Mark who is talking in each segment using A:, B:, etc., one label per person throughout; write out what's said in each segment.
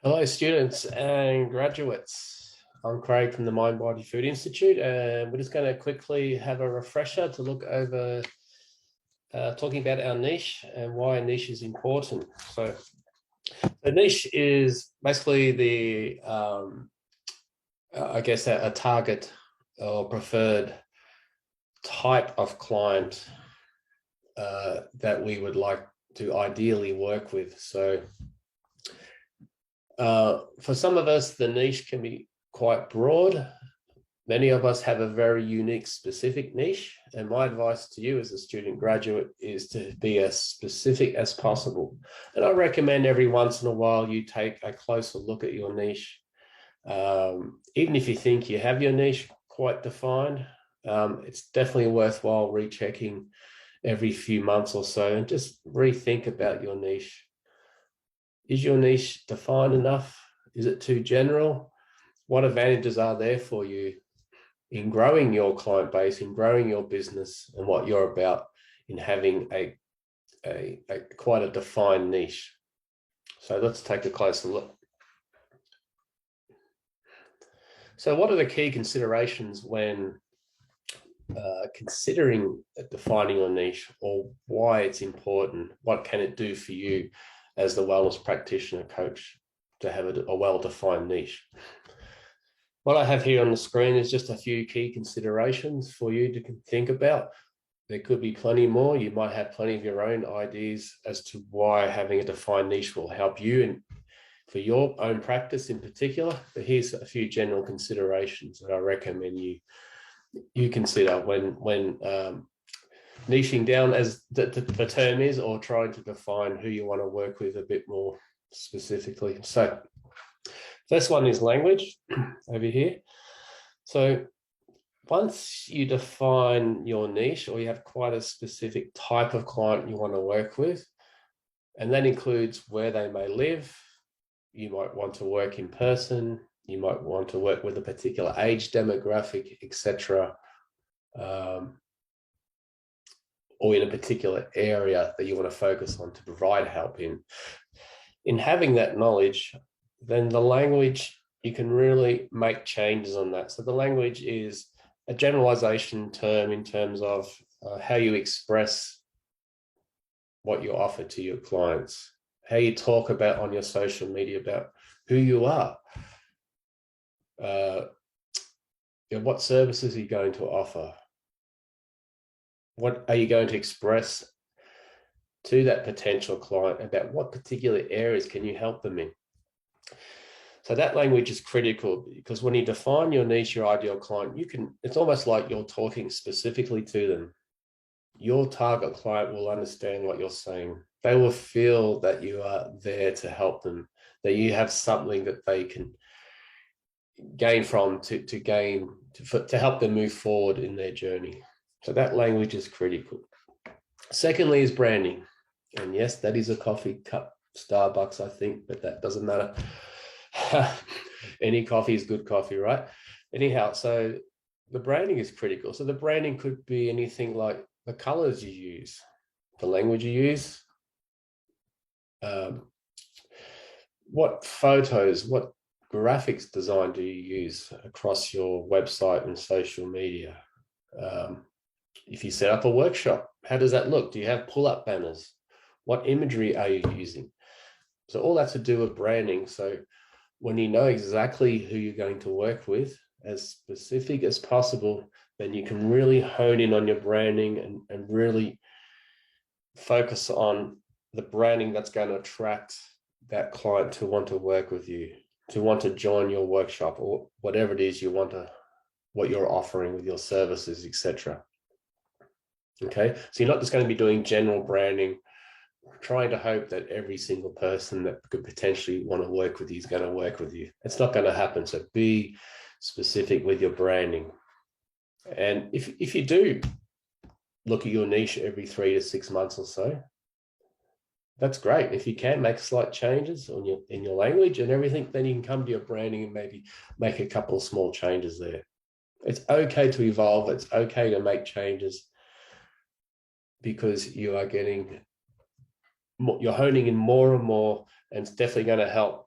A: Hello, students and graduates. I'm Craig from the Mind Body Food Institute, and we're just going to quickly have a refresher to look over talking about our niche and why a niche is important. So, a niche is basically I guess, a target or preferred type of client that we would like to ideally work with. So, for some of us, the niche can be quite broad. Many of us have a very unique, specific niche. And my advice to you as a student graduate is to be as specific as possible. And I recommend every once in a while you take a closer look at your niche. Even if you think you have your niche quite defined, it's definitely worthwhile rechecking every few months or so and just rethink about your niche. Is your niche defined enough? Is it too general? What advantages are there for you in growing your client base, in growing your business and what you're about, in having a quite a defined niche? So let's take a closer look. So what are the key considerations when considering defining your niche, or why it's important? What can it do for you as the wellness practitioner coach to have a well-defined niche? What I have here on the screen is just a few key considerations for you to think about. There could be plenty more. You might have plenty of your own ideas as to why having a defined niche will help you and for your own practice in particular. But here's a few general considerations that I recommend you consider when niching down, as the term is, or trying to define who you want to work with a bit more specifically. So first one is language over here. So once you define your niche, or you have quite a specific type of client you want to work with, and that includes where they may live, you might want to work in person, you might want to work with a particular age demographic, etc., or in a particular area that you want to focus on to provide help in. In having that knowledge, then the language, you can really make changes on that. So the language is a generalization term in terms of how you express what you offer to your clients, how you talk about on your social media about who you are, uh, what services are you going to offer, what are you going to express to that potential client about what particular areas can you help them in. So that language is critical, because when you define your niche, your ideal client, it's almost like you're talking specifically to them. Your target client will understand what you're saying. They will feel that you are there to help them, that you have something that they can gain from to help them move forward in their journey. So that language is critical. Secondly is branding. And yes, that is a coffee cup, Starbucks, I think, but that doesn't matter. Any coffee is good coffee, right? Anyhow, so the branding is critical. So the branding could be anything like the colors you use, the language you use, um, what photos, what graphics design do you use across your website and social media? If you set up a workshop, how does that look? Do you have pull-up banners? What imagery are you using? So all that's to do with branding. So when you know exactly who you're going to work with, as specific as possible, then you can really hone in on your branding and really focus on the branding that's going to attract that client to want to work with you, to want to join your workshop or whatever it is what you're offering with your services, etc. Okay, so you're not just going to be doing general branding, trying to hope that every single person that could potentially want to work with you is going to work with you. It's not going to happen. So be specific with your branding. And if you do look at your niche every 3 to 6 months or so, that's great. If you can make slight changes in your language and everything, then you can come to your branding and maybe make a couple of small changes there. It's okay to evolve. It's okay to make changes, because you are you're honing in more and more, and it's definitely going to help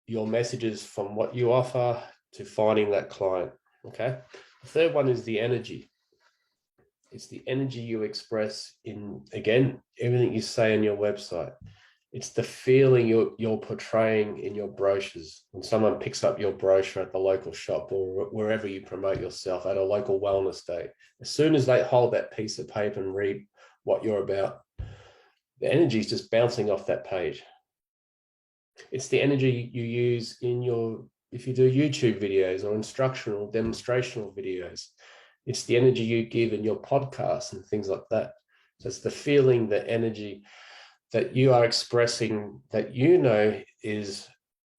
A: your messages from what you offer to finding that client. Okay. The third one is the energy. It's the energy you express in, again, everything you say on your website. It's the feeling you're portraying in your brochures. When someone picks up your brochure at the local shop or wherever you promote yourself, at a local wellness day, as soon as they hold that piece of paper and read what you're about, the energy is just bouncing off that page. It's the energy you use in if you do YouTube videos or instructional, demonstrational videos. It's the energy you give in your podcasts and things like that. So it's the feeling, the energy that you are expressing that is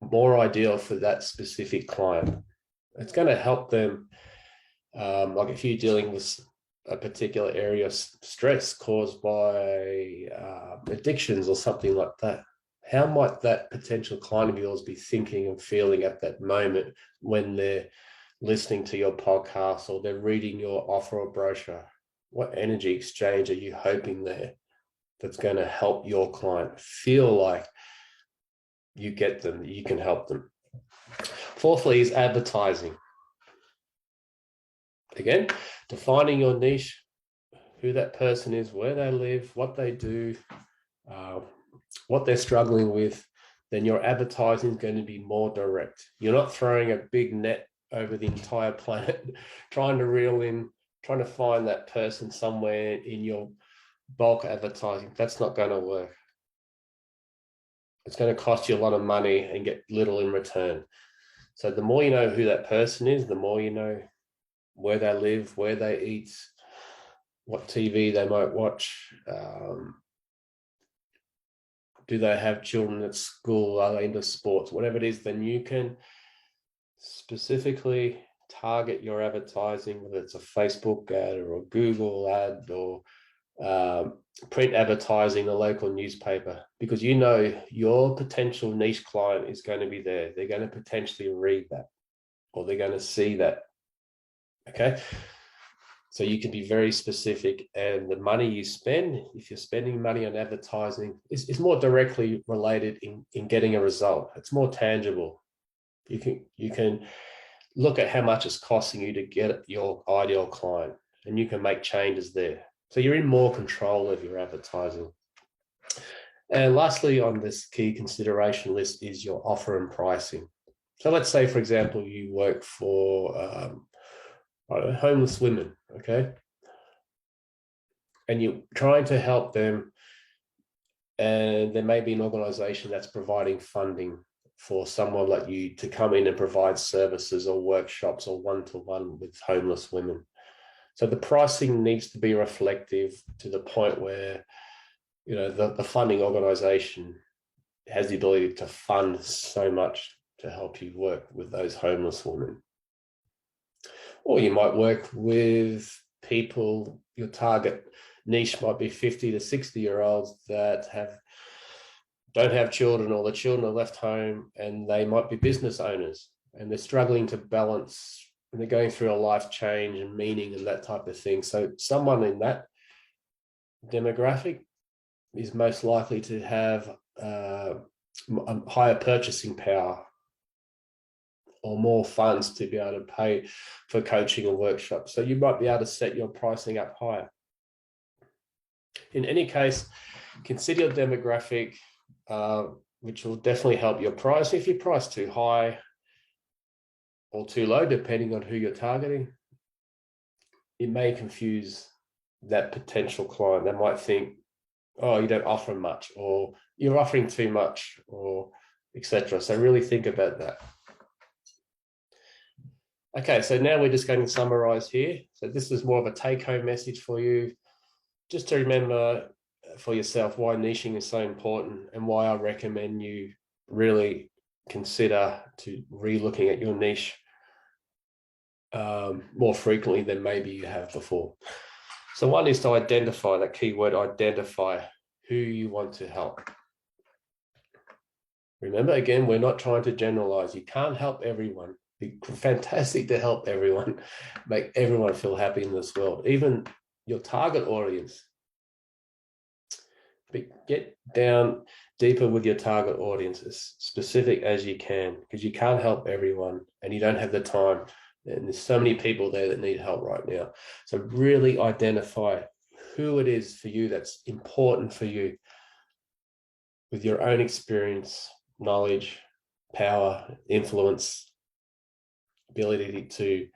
A: more ideal for that specific client. It's going to help them, like if you're dealing with a particular area of stress caused by addictions or something like that. How might that potential client of yours be thinking and feeling at that moment when they're listening to your podcast or they're reading your offer or brochure? What energy exchange are you hoping there that's going to help your client feel like you get them, you can help them? Fourthly is advertising. Again, defining your niche, who that person is, where they live, what they do, what they're struggling with, then your advertising is going to be more direct. You're not throwing a big net over the entire planet, trying to find that person somewhere in your bulk advertising. That's not going to work. It's going to cost you a lot of money and get little in return. So the more you know who that person is, the more you know where they live, where they eat, what TV they might watch. Do they have children at school? Are they into sports? Whatever it is, then you can specifically target your advertising, whether it's a Facebook ad or a Google ad or print advertising, a local newspaper, because you know your potential niche client is going to be there. They're going to potentially read that or they're going to see that. Okay. So you can be very specific, and the money you spend, if you're spending money on advertising, is more directly related in getting a result. It's more tangible. You can look at how much it's costing you to get your ideal client, and you can make changes there. So you're in more control of your advertising. And lastly, on this key consideration list is your offer and pricing. So let's say, for example, you work for homeless women, okay? And you're trying to help them, and there may be an organization that's providing funding for someone like you to come in and provide services or workshops or one-to-one with homeless women. So the pricing needs to be reflective to the point where, the funding organization has the ability to fund so much to help you work with those homeless women. Or you might work with people, your target niche might be 50 to 60-year-olds that don't have children, or the children are left home, and they might be business owners and they're struggling to balance, and they're going through a life change and meaning and that type of thing. So someone in that demographic is most likely to have a higher purchasing power or more funds to be able to pay for coaching or workshops. So you might be able to set your pricing up higher. In any case, consider your demographic, which will definitely help your price. If you price too high or too low, depending on who you're targeting, it may confuse that potential client. They might think, oh, you don't offer much, or you're offering too much, or etc. So really think about that. Okay, so now we're just going to summarize here. So this is more of a take-home message for you, just to remember for yourself why niching is so important and why I recommend you really consider to re-looking at your niche more frequently than maybe you have before. So one is to identify, that keyword, identify who you want to help. Remember, again, we're not trying to generalize. You can't help everyone. It'd be fantastic to help everyone, make everyone feel happy in this world, even your target audience. But get down deeper with your target audience, as specific as you can, because you can't help everyone and you don't have the time. And there's so many people there that need help right now. So really identify who it is for you that's important for you with your own experience, knowledge, power, influence, ability to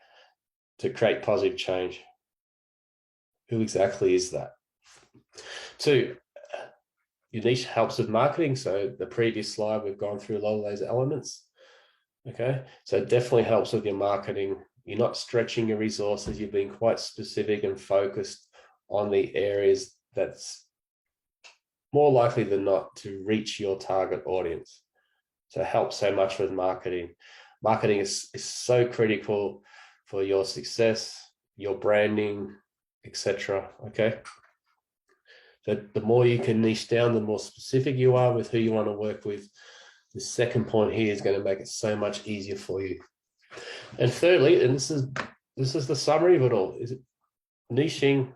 A: create positive change. Who exactly is that? Two, your niche helps with marketing. So the previous slide, we've gone through a lot of those elements. Okay, so it definitely helps with your marketing. You're not stretching your resources. You're being quite specific and focused on the areas that's more likely than not to reach your target audience. So it helps so much with marketing. Marketing is so critical for your success, your branding, etc. Okay. So the more you can niche down, the more specific you are with who you want to work with. The second point here is going to make it so much easier for you. And thirdly, and this is the summary of it all, is niching.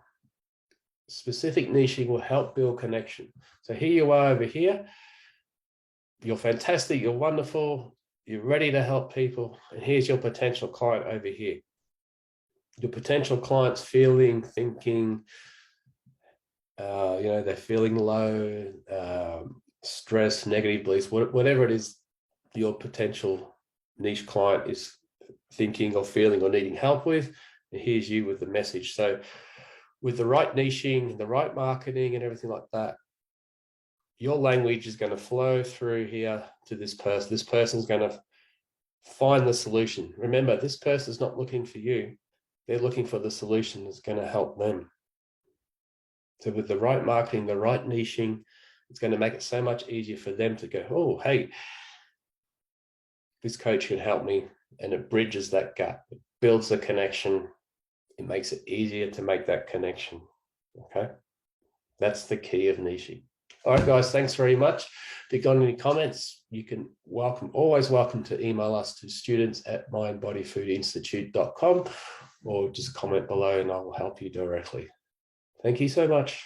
A: Specific niching will help build connection. So here you are over here. You're fantastic. You're wonderful. You're ready to help people. And here's your potential client over here. Your potential client's feeling, thinking, they're feeling low, stress, negative beliefs, whatever it is your potential niche client is thinking or feeling or needing help with. And here's you with the message. So with the right niching, the right marketing and everything like that, your language is going to flow through here to this person. This person's going to find the solution. Remember, this person's not looking for you. They're looking for the solution that's going to help them. So with the right marketing, the right niching, it's going to make it so much easier for them to go, oh, hey, this coach can help me. And it bridges that gap. It builds the connection. It makes it easier to make that connection. Okay. That's the key of niching. All right, guys, thanks very much. If you've got any comments, you can always welcome to email us to students@mindbodyfoodinstitute.com or just comment below and I will help you directly. Thank you so much.